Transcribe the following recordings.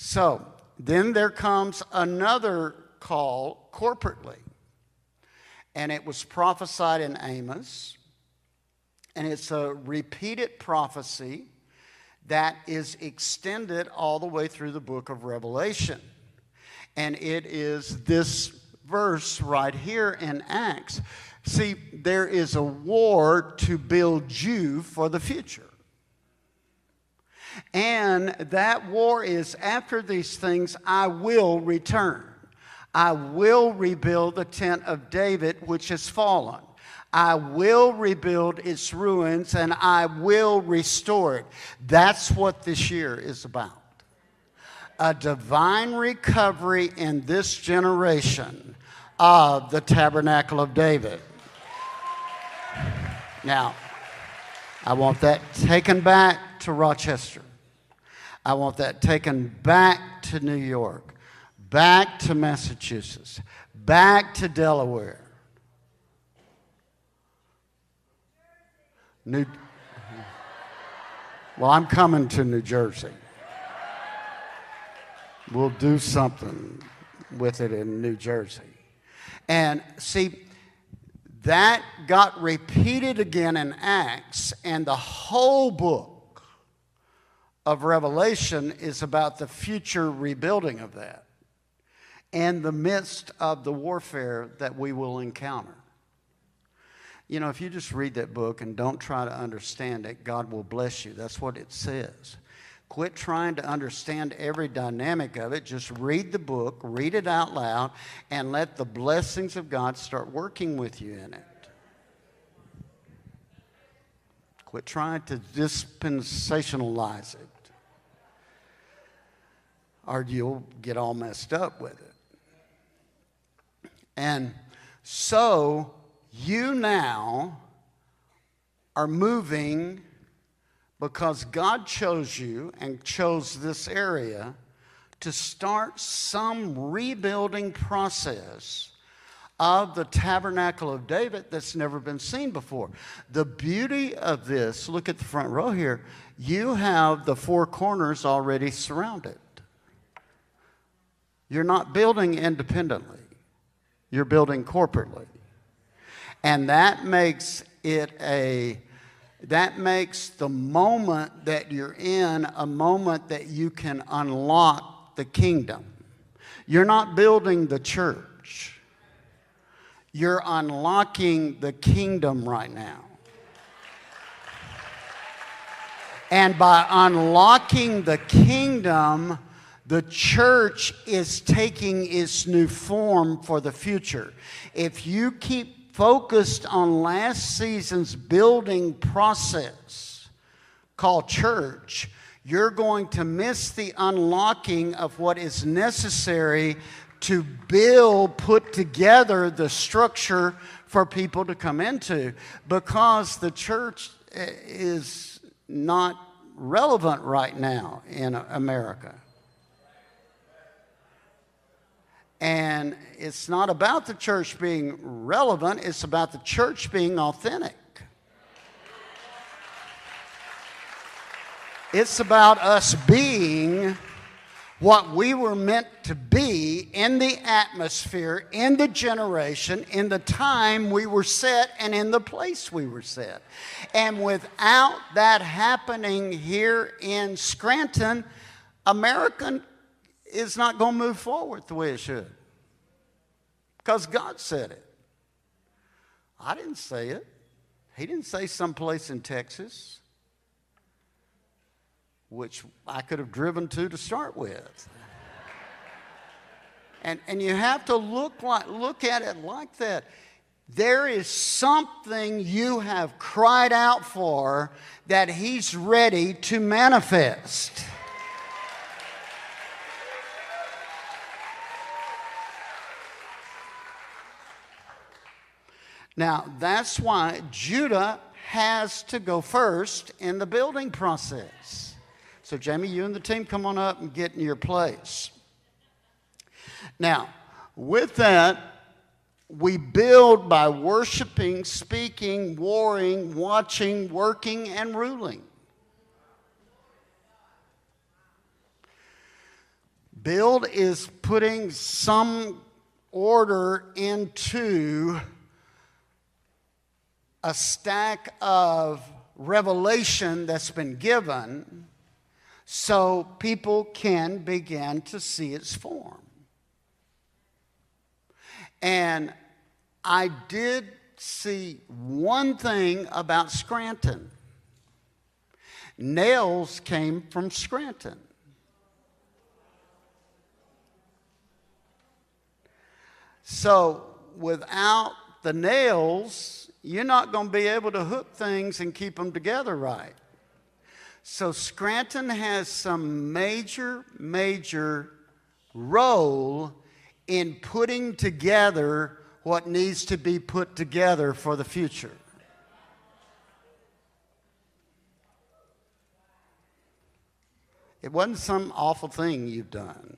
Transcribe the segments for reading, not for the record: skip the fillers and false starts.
So then there comes another call corporately. And it was prophesied in Amos. And it's a repeated prophecy that is extended all the way through the book of Revelation. And it is this verse right here in Acts. See, there is a war to build you for the future. And that war is, after these things, I will return. I will rebuild the tent of David, which has fallen. I will rebuild its ruins, and I will restore it. That's what this year is about. A divine recovery in this generation of the tabernacle of David. Now, I want that taken back to Rochester. I want that taken back to New York, back to Massachusetts, back to Delaware. Well, I'm coming to New Jersey. We'll do something with it in New Jersey. And see, that got repeated again in Acts, and the whole book of Revelation is about the future rebuilding of that in the midst of the warfare that we will encounter. You know, if you just read that book and don't try to understand it, God will bless you. That's what it says. Quit trying to understand every dynamic of it. Just read the book, read it out loud, and let the blessings of God start working with you in it. Quit trying to dispensationalize it, or you'll get all messed up with it. And so you now are moving because God chose you and chose this area to start some rebuilding process of the tabernacle of David that's never been seen before. The beauty of this, look at the front row here, you have the four corners already surrounded. You're not building independently. You're building corporately. And that makes the moment that you're in a moment that you can unlock the kingdom. You're not building the church. You're unlocking the kingdom right now. And by unlocking the kingdom, the church is taking its new form for the future. If you keep focused on last season's building process called church, you're going to miss the unlocking of what is necessary to build, put together the structure for people to come into, because the church is not relevant right now in America. And it's not about the church being relevant, it's about the church being authentic. It's about us being what we were meant to be in the atmosphere, in the generation, in the time we were set, and in the place we were set. And without that happening here in Scranton, America is not going to move forward the way it should. Because God said it. I didn't say it. He didn't say someplace in Texas, which I could have driven to start with. And you have to look at it like that. There is something you have cried out for that He's ready to manifest. Now, that's why Judah has to go first in the building process. So, Jamie, you and the team come on up and get in your place. Now, with that, we build by worshiping, speaking, warring, watching, working, and ruling. Build is putting some order into a stack of revelation that's been given so people can begin to see its form. And I did see one thing about Scranton. Nails came from Scranton. So without the nails, you're not going to be able to hook things and keep them together right. So Scranton has some major role in putting together what needs to be put together for the future. It wasn't some awful thing you've done.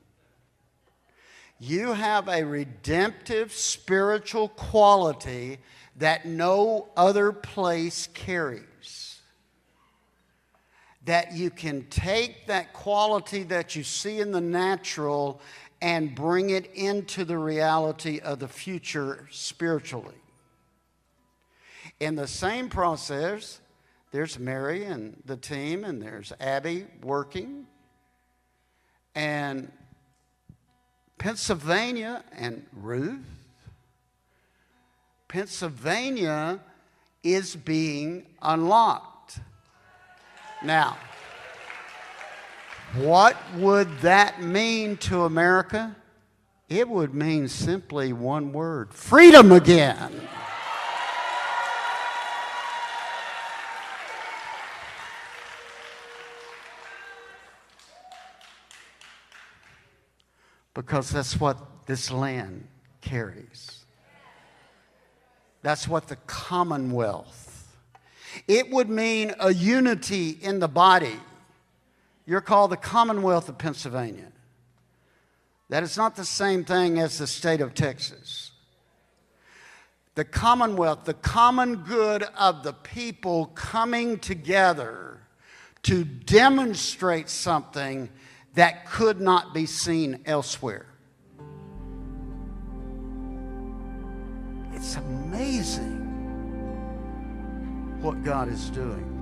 You have a redemptive spiritual quality that no other place carries. That you can take that quality that you see in the natural and bring it into the reality of the future spiritually. In the same process, there's Mary and the team, and there's Abby working, and Pennsylvania and Ruth. Pennsylvania is being unlocked. Now, what would that mean to America? It would mean simply one word: freedom again. Because that's what this land carries. That's what the commonwealth. It would mean a unity in the body. You're called the Commonwealth of Pennsylvania. That is not the same thing as the state of Texas. The Commonwealth, the common good of the people coming together to demonstrate something that could not be seen elsewhere. It's amazing what God is doing.